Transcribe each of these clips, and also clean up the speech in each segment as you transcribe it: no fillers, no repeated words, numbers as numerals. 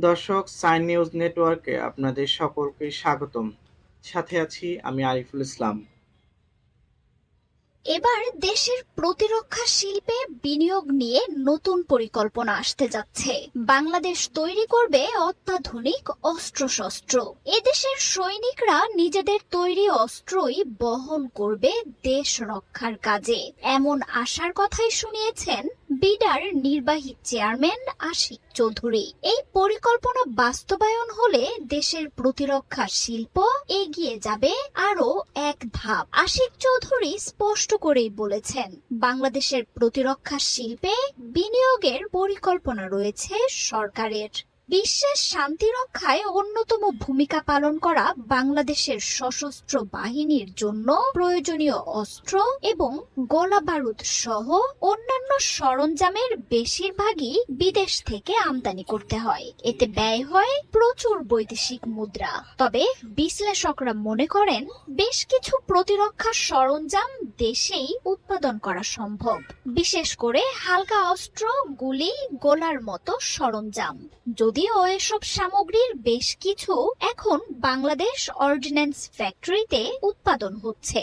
দর্শক, sign news নেটওয়ার্কে আপনাদের সকলকে স্বাগতম। সাথে আছি আমি আরিফুল ইসলাম। এবার দেশের প্রতিরক্ষা শিল্পে বিনিয়োগ নিয়ে নতুন পরিকল্পনা আসতে যাচ্ছে। বাংলাদেশ তৈরি করবে অত্যাধুনিক অস্ত্রশস্ত্র। এদেশের সৈনিকরা নিজেদের তৈরি অস্ত্রই বহন করবে দেশ রক্ষার কাজে, এমন আশার কথাই শুনিয়েছেন বিডার নির্বাহী চেয়ারম্যান আশিক চৌধুরী। এই পরিকল্পনা বাস্তবায়ন হলে দেশের প্রতিরক্ষা শিল্প এগিয়ে যাবে আরো এক ধাপ। আশিক চৌধুরী স্পষ্ট করেই বলেছেন, বাংলাদেশের প্রতিরক্ষা শিল্পে বিনিয়োগের পরিকল্পনা রয়েছে সরকারের। বিশ্বের শান্তি রক্ষায় অন্যতম ভূমিকা পালন করা বাংলাদেশের সশস্ত্র বাহিনীর জন্য প্রয়োজনীয় অস্ত্র এবং গোলা বারুদ সহ অন্যান্য সরঞ্জামের বেশিরভাগই বিদেশ থেকে আমদানি করতে হয়। এতে ব্যয় হয় প্রচুর বৈদেশিক মুদ্রা। তবে বিশ্লেষকরা মনে করেন বেশ কিছু প্রতিরক্ষা সরঞ্জাম দেশেই উৎপাদন করা সম্ভব, বিশেষ করে হালকা অস্ত্র, গুলি, গোলার মতো সরঞ্জাম। যদিও এসব সামগ্রীর বেশ কিছু এখন বাংলাদেশ অর্ডিন্যান্স ফ্যাক্টরিতে উৎপাদন হচ্ছে।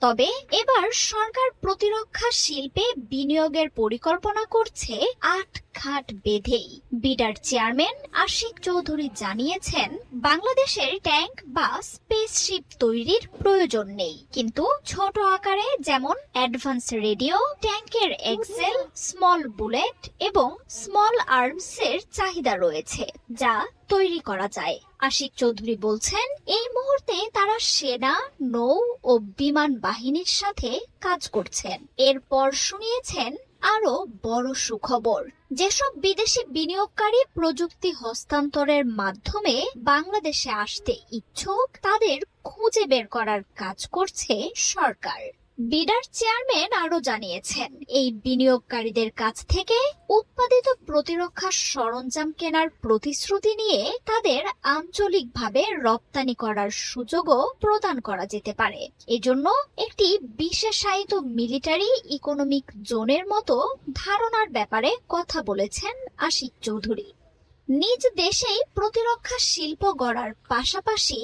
তবে এবার সরকার প্রতিরক্ষা শিল্পে বিনিয়োগের পরিকল্পনা করছে আট ঘাট বেঁধেই। বিডার চেয়ারম্যান আশিক চৌধুরী জানিয়েছেন, বাংলাদেশের ট্যাঙ্ক বা স্পেসশিপ তৈরির প্রয়োজন নেই, কিন্তু ছোট আকারে যেমন অ্যাডভান্স রেডিও, ট্যাঙ্কের এক্সেল, স্মল বুলেট এবং স্মল আর্মসের চাহিদা রয়েছে, যা তৈরি করা যায়। আশিক চৌধুরী বলছেন, এই মুহূর্তে তারা সেনা, নৌ ও বিমান বাহিনীর সাথে কাজ করছেন। এরপর শুনিয়েছেন আরো বড় সুখবর, যেসব বিদেশি বিনিয়োগকারী প্রযুক্তি হস্তান্তরের মাধ্যমে বাংলাদেশে আসতে ইচ্ছুক তাদের খুঁজে বের করার কাজ করছে সরকার। বিডার চেয়ারম্যান আরো জানিয়েছেন, এই বিনিয়োগকারীদের কাছ থেকে উৎপাদিত প্রতিরক্ষা সরঞ্জাম কেনার প্রতিশ্রুতি নিয়ে তাদের আঞ্চলিকভাবে রপ্তানি করার সুযোগও প্রদান করা যেতে পারে। এজন্য একটি বিশেষায়িত মিলিটারি ইকোনমিক জোনের মতো ধারণার ব্যাপারে কথা বলেছেন আশিক চৌধুরী। নিজ দেশেই প্রতিরক্ষা শিল্প গড়ার পাশাপাশি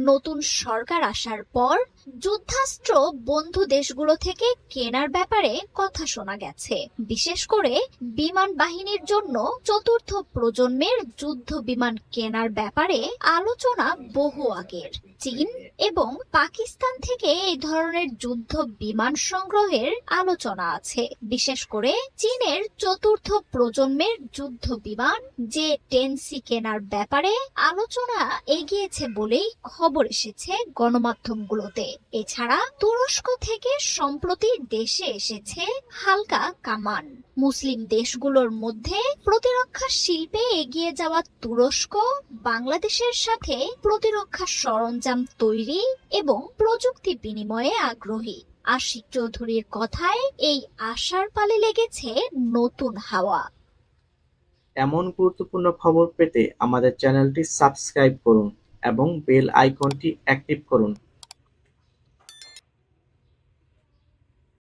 নতুন সরকার আসার পর যুদ্ধাস্ত্র বন্ধু দেশগুলো থেকে কেনার ব্যাপারে কথা শোনা গেছে। বিশেষ করে বিমান বাহিনীর জন্য চতুর্থ প্রজন্মের যুদ্ধ বিমান কেনার ব্যাপারে আলোচনা বহু আগের। চীন এবং পাকিস্তান থেকে এই ধরনের যুদ্ধ বিমান সংগ্রহের আলোচনা আছে। বিশেষ করে চীনের চতুর্থ প্রজন্মের যুদ্ধ বিমান J-10C কেনার ব্যাপারে আলোচনা এগিয়েছে বলেই খবর এসেছে গণমাধ্যমগুলোতে। এছাড়া তুরস্ক থেকে সম্প্রতি দেশে এসেছে হালকা কামান। মুসলিম দেশগুলোর মধ্যে প্রতিরক্ষা শিল্পে এগিয়ে যাওয়া তুরস্ক বাংলাদেশের সাথে প্রতিরক্ষা সরঞ্জাম তৈরি এবং প্রযুক্তি বিনিময়ে আগ্রহী। আশিক চৌধুরীর কথায় এই আশার পালে লেগেছে নতুন হাওয়া। এমন গুরুত্বপূর্ণ খবর পেতে আমাদের চ্যানেলটি সাবস্ক্রাইব করুন এবং বেল আইকনটি অ্যাক্টিভ করুন।